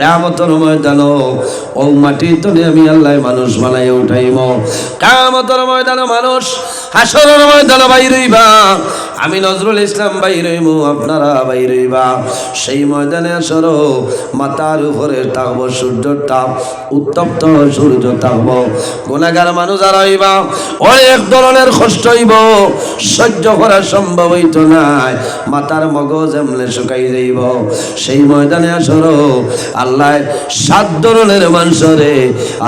কিয়ামতের ময়দানে ও মাটি তলে আমি আল্লাহ মানুষ বানাইয়া উঠাইব। কিয়ামতের ময়দানে মানুষ হাসরের ময়দানে বাইর হইবা, আমি নজরুল ইসলাম বাইর হইব, আপনারা বাইর হইবা। সেই ময়দানে আসরো মাথার উপরে থাকবো সূর্যের তাপ, উত্তপ্ত সূর্য থাকবো। গুনাহগার মানুষ আর হইবা, অনেক ধরনের কষ্ট হইব, সহ্য করা সম্ভব হইত নাই, মাথার মগজ এমনে শুকাই যাইব। সেই ময়দানে আসরো আল্লাহ 7 ধরনের মানুষরে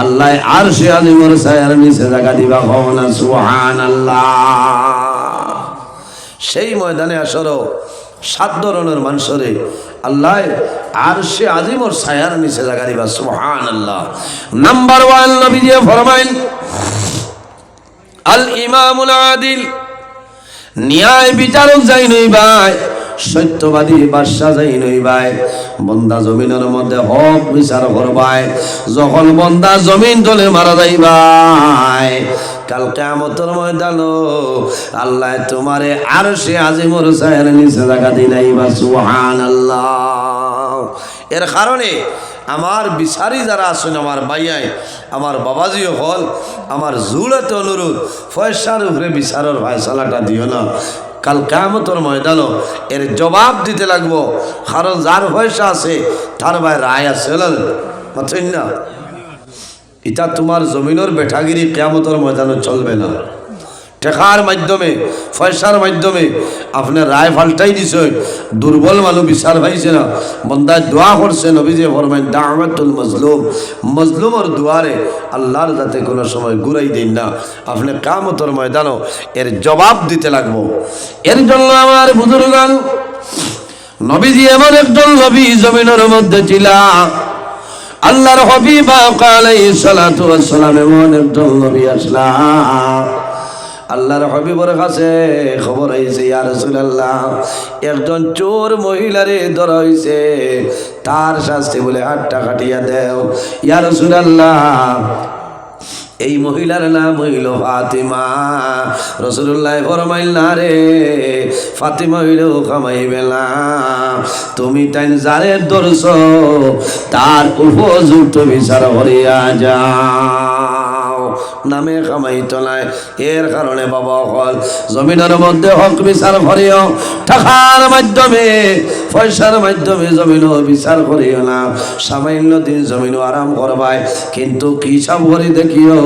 আল্লাহ আরশে আজিমের ছায়ার নিচে জায়গা দিবা। হওনা সুবহানাল্লাহ। সেই ময়দানে আসরো 7 ধরনের মানুষরে আল্লাহ আরশে আজিমের ছায়ার নিচে জায়গা দিবা। সুবহানাল্লাহ। নাম্বার 1 নবীজি ফরমাইল আল ইমামুল আদিল, ন্যায় বিচারক যাই নই ভাই, সত্যবাদী বাদশা যাই নই ভাই। বন্দা জমিনের মধ্যে হক বিচার করবাই, যখন বন্দা জমিন তলে মারা যাই ভাই, কাল কিয়ামতের ময়দানে আল্লাহ তোমারে আরশে আজিমের ছায়ার নিচে জায়গা দিলাইবা। সুবহানাল্লাহ। এর কারণে আমার বিচারি যারা আছেন, আমার ভাইয়াই, আমার বাবাজিও হল, আমার জুড়াতে অনুরোধ, পয়সার উপরে বিচারের ফয়সালাটা দিও না। কাল কিয়ামতের ময়দানে এর জবাব দিতে লাগবো, কারণ যার পয়সা আছে তার ভাই রায় আছে বুঝছেন না। এটা তোমার জমিনের বেঠাগিরি কিয়ামতের ময়দানে চলবে না। টেকার মাধ্যমে, পয়সার মাধ্যমে আপনি রায় পাল্টাই দিছে, দুর্বল মানুষ বিচার পাইছে না, বন্দায় দোয়া করছে, নবীজি ফরমাইন দাওয়াতুল মাজলুম, মজলুমের দুয়ারে আল্লাহর যাতে কোনো সময় ঘুরাই দিন না। আপনি কিয়ামতের ময়দানে এর জবাব দিতে লাগবো। এর জন্য আমার বুজুর্গান, নবীজি এমন একজন নবী জমিনের মধ্যে ছিলা, আল্লাহর হাবিব আলাইহিস সালাতু ওয়াস সালাম এমন একজন নবী আসলা। আল্লাহর হাবিবের কাছে খবর আইছে, ইয়া রাসূলুল্লাহ, একজন চোর মহিলারে ধরা হইছে, তার শাস্তি বলে 8 টাকা কাটিয়া দেও। ইয়া রাসূলুল্লাহ, এই মহিলার নাম হইল ফাতিমা। রাসূলুল্লাহ ফরমাইল না রে, ফাতিমা হইল কামাইবে না, তুমি তাই যারে ধরছো তার উপযুক্ত বিচার করিয়া যাও, নামে কামাইতো নাই। এর কারণে বাবা হল জমিনের মধ্যে হক বিচার করিও, টাকার মাধ্যমে, পয়সার মাধ্যমে জমিন বিচার করিও না। সামান্য দিন জমিন আরাম করবাই, কিন্তু কি সব করে দেখিও,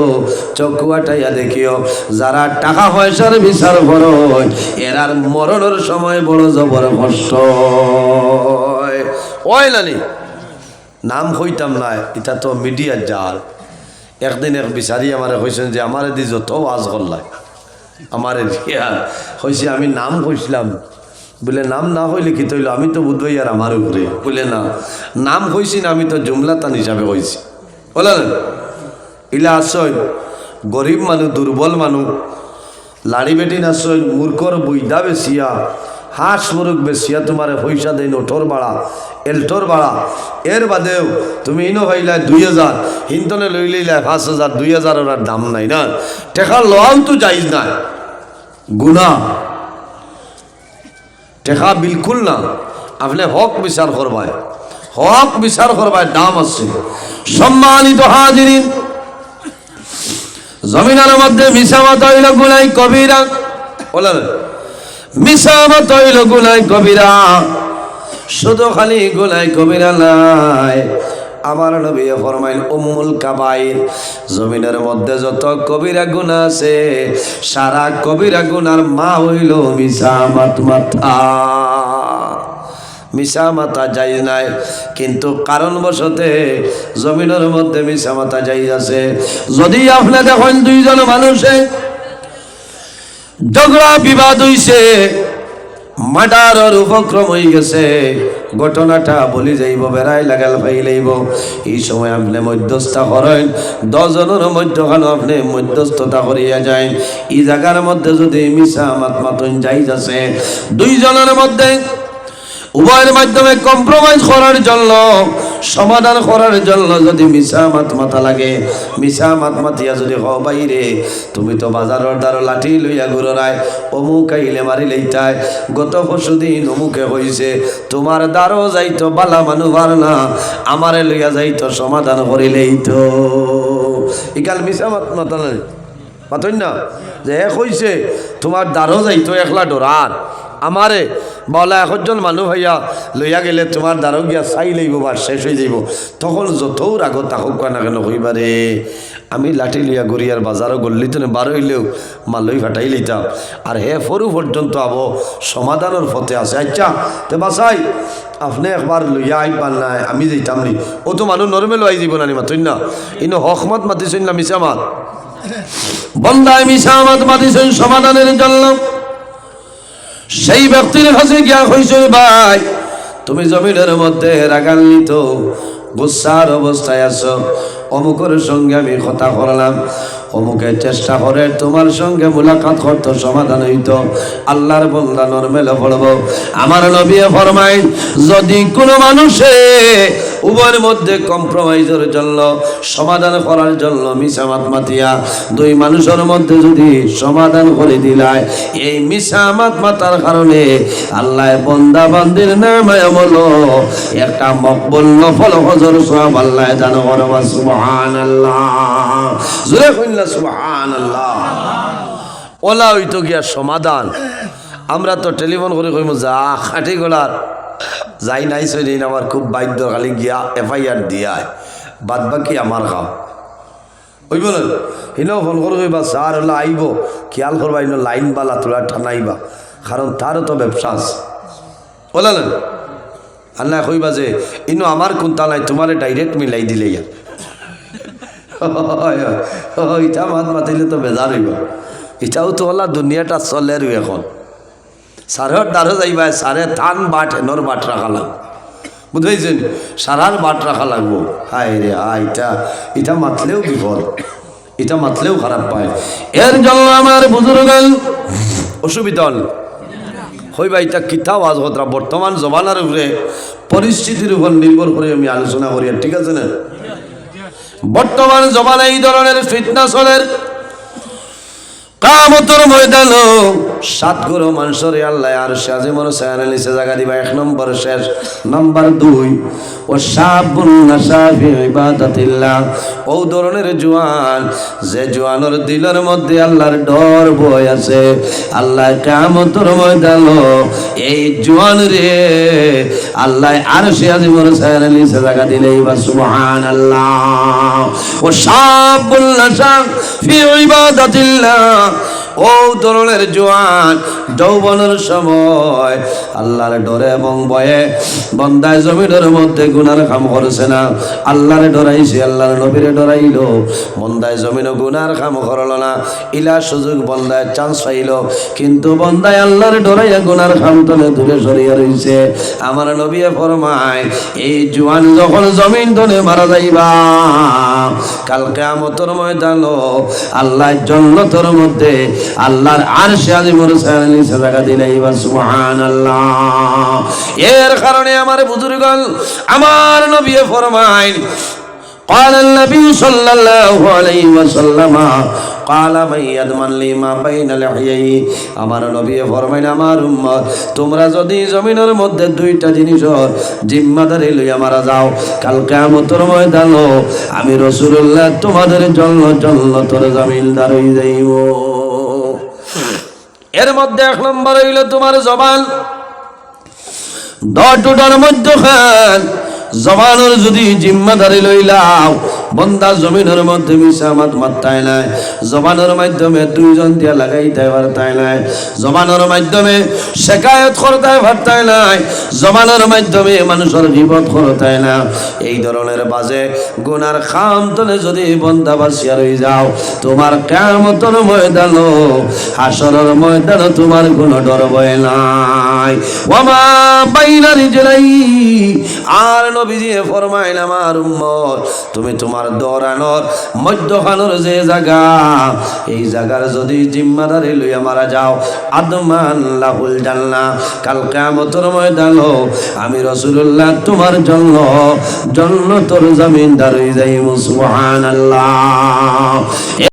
চক্ষু আটাইয়া দেখিও, যারা টাকা পয়সার বিচার করো এরার মরণের সময় বড় জবর কষ্ট হয় নানি। নাম হইতাম না, এটা তো মিডিয়ার জাল। একদিন এক বিচারি আমারে কইছেন যে আমারে দি যত ওয়াজ করলাই, আমারে দিয়া হয়েছে আমি নাম কইছিলাম, বলে নাম না হইলে কি তৈল, আমি তো বুধবাই আর আমার উপরে, বলে না নাম কইছি না, আমি তো জুমলাতান হিসাবে কইছি। বলেন ইলা আসই গরিব মানুষ, দুর্বল মানুষ, লাড়ি বেটি নাচই, মূর্খর বইদা বেশিয়া, হাঁস মুরগ বেশিয়া তোমারে পয়সা দেয় নোটর বাড়া, এলটোর বাড়া। এর বাদেও তুমি ইনো ভাইলাই 2000, হিন্তনে লই লইলাই 5000, 2000 ওর দাম নাই না। টেকা লওয়াও তো যাইজ না, গুনাহ, টেকা বিলকুল না। আপনি হক বিচার করবাই, হক বিচার করবাই, দাম আছে। সম্মানিত হাজিরিন, জমিনের মধ্যে মিশামত হইল গুনাহ কবিরা। বলেন মিশামত হইল গুনাহ কবিরা। শুধু খালি গুনাহ কবিরা নাই, আমার নবী ফরমাইল উম্মুল কাবাইর, জমিনের মধ্যে যত কবিরা গুনাহ আছে সারা কবিরা গুনার মা হইল মিশামত মাথা। মিশা মাথা যাই নাই, কিন্তু কারণবশতে জমিনের মধ্যে মিশা মাথা যাই আছে। যদি আপনি দেখেন 2 জন মানুষে ঝগড়া বিবাদ হইছে, মার্ডারের উপক্রম হয়ে গেছে, ঘটনাটা বলি যাইব, বেড়াই লাগাল ফাইলাইব, এই সময় আপনি মধ্যস্থতা করেন, 10 জনের মধ্যখানে আপনি মধ্যস্থতা করিয়া যায়। এই জায়গার মধ্যে যদি মিশা মাতমাতন যাই আছে, 2 জনের মধ্যে উভয়ের মাধ্যমে কম্প্রোমাইজ করার জন্য, সমাধান করার জন্য যদি মিশা মাথা লাগে, মিশা মাতিয়া যদি হও বাইরে তুমি তো বাজারের দ্বারা লাঠি লইয়া ঘুরায় অমুক আইলে মারি লইতায়, গত পরশুদিন অমুকে হইছে তোমার দ্বারও যাইতো বালা মানুবার না, আমারে লইয়া যাইতো সমাধান করিলেই তো। ইকাল মিশা মাথা নাই পাতই না যে এক হইছে তোমার দ্বারও যাইতো একলা ডরার আমারে বলা একজন মানুষ হইয়া লইয়া গেলে তোমার দ্বারও গিয়া চাই লইব বা শেষ হয়ে যাইব, তখন যত রাগত তাকুক না কেন হইবারে আমি লাঠি লইয়া গড়িয়ার বাজারও গল্লিত বার হইলেও মালই ফাটাই লইতাম, আর হে ফরু পর্যন্ত আবো সমাধানের পথে আছে। আচ্ছা তে বাসাই আপনি একবার লইয়া আই পান নাই আমি যাইতাম নি, ও তো মানুষ নর্মেল আই যাব না নি মাতই না, ইনো হকমত মাতিছেন না মিশামাত বন্দায় মিশামাত মাতিছেন সমাধানের জন্য। সেই ব্যক্তির কাছে গিয়া হইছে ভাই তুমি জমিনের মধ্যে রাগান্বিত গুসার অবস্থায় আছো, অমুকের সঙ্গে আমি কথা করলাম, অমুকের চেষ্টা করে তোমার সঙ্গে মুলাকাত করতো সমাধান হইতো, আল্লাহর বন্দা নরমেলে পড়ব। আমার নবী ফরমায় যদি কোনো মানুষে উভয়ের মধ্যে কম্প্রোমাইজের জন্য, সমাধান করার জন্য মিশামাত মাতিয়া দুই মানুষের মধ্যে যদি সমাধান করে দিলায়, এই মিশামাত মাতার কারণে আল্লাহ বন্দা বান্দির নামে বলো একটা মকবুল নফল হজর সওয়াব আল্লাহ দান করবা। সুবহানাল্লাহ, জোরে কইলা সুবহানাল্লাহ। ওলা হইতো গিয়া সমাধান। আমরা তো টেলিফোন করে কইমু যা খাটি গলার যাই নাই সইদিন আমার খুব বাধ্য খালি গিয়া FIR দিয়ায়, বাদ বাকি আমার খাও ওই বলেন হিনাও ফোন করে কইবা স্যার হলো আইব খেয়াল করবা ইনো লাইন বালা তোলা ঠানাইবা, কারণ তারও তো ব্যবসা আছে বলালেন। আল্লাহ কইবা যে ইনো আমার কোনটা নাই তোমারে ডাইরেক্ট মিলাই দিলে ইটা মাত মাতিলে তো বেজার হইব। এটাও তো হলা দুনিয়াটা চলে আর এখন সারের দ্বারা যাইবা সারে থান বাট হেনর বাট রাখা লাগবে, বুঝাইছেন সারার বাট রাখা লাগবো। হায় রে এটা মাতলেও বিপদ, এটা মাতলেও খারাপ পায়। এর জন্য আমার বুজুর্গ অসুবিধা হল হইবা এটা কিতাব আজ হতরা বর্তমান জমানার উপরে পরিস্থিতির উপর নির্ভর করে আমি আলোচনা করি, ঠিক আছে না? বর্তমান জমানায় এই ধরনের ফিতনা চলের কামতর ময়দান সাত গরো মানুষের আল্লাহ আর সাজিমর সায়ানের নিচে জায়গা দিবা। এক নম্বর শেষ। নাম্বার 2 ও শাবুন নাশা ফি ইবাদাতিল্লাহ, ও ধরনের জওয়ান যে জওয়ানের দিলের মধ্যে আল্লাহর ডর ভয় আছে, আল্লাহ কিয়ামতের ময়দান এই জওয়ান রে আল্লাহ আর সাজিমর সায়ানের নিচে জায়গা দিলেই বা সুবহানাল্লাহ। ও শাবুন নাশা ফি ইবাদাতিল্লাহ, ও ধরনের জওয়ান যৌবনের সময় আল্লাহর ডরে এবং ভয়ে বন্দায় জমিনের মধ্যে গুনার কাম করছে না, আল্লাহর ডরাইছে, আল্লাহর নবীরে ডরাইল, বন্দায় জমিনে গুনার কাম করল না, ইলা সুযোগ বন্দায় চান্স পাইল, কিন্তু বন্দায় আল্লাহর ডরাইয়া গুনার কাম তলে দূরে সরিয়া রইছে। আমার নবী ফরমায় এই জওয়ান যখন জমিন তলে মারা যাইবা কাল কিয়ামতের ময়দান আল্লাহর জান্নাতের মধ্যে আল্লাহর আরশে আজিমের নিচে জায়গা দিলেইবা সুবহানাল্লাহ। এর কারণে আমার বুজুর্গণ আমার নবী ফরমায় قال النبي صلى الله عليه وسلم قال من يضمن لي ما بين لحيي, আমার নবী ফরমায় আমার উম্মত তোমরা যদি জমিনের মধ্যে দুইটা জিনিসের জিম্মাদারি লইয়া মারা যাও কাল কিয়ামতের ময়দান আমি রাসূলুল্লাহ তোমাদের জন্য জান্নাতের জমিনদার হয়ে যাইব। এর মধ্যে 1 নম্বর হইল তোমার জবান। দুটার মধ্যে খান জবানের যদি জিম্মাদারি লইলাও বন্দা জমিনের মধ্যে মিশামাত মাত্তায় নাই, জবানের মাধ্যমে দুইজন দিয়া লাগাইতে পারতাই নাই, জবানের মাধ্যমে শেকায়ত করতে পারতাই নাই, জবানের মাধ্যমে মানুষের গীবত করতাই না। এই ধরনের বাজে গুনার খাম তলে যদি বন্দা বাসিয়া রই যাও তোমার কিয়ামতের ময়দান হাসরের ময়দান তোমার কোনো ডর ভয় নাই। ওয়ামা বাইনা রিজলাই, আর নবীজি ফরমাইলেন আমার উম্মত তুমি তোমার তোমার দৌড়ানোর মধ্যখানোর যে জায়গা, এই জায়গার যদি জিম্মাদারি লইয়া মারা যাও, আদমান লাহুল জান্নাহ, কাল কিয়ামতের ময়দানে আমি রাসূলুল্লাহ তোমার জন্য জান্নাতের জমিনদার হয়ে যাইব। সুবহানাল্লাহ।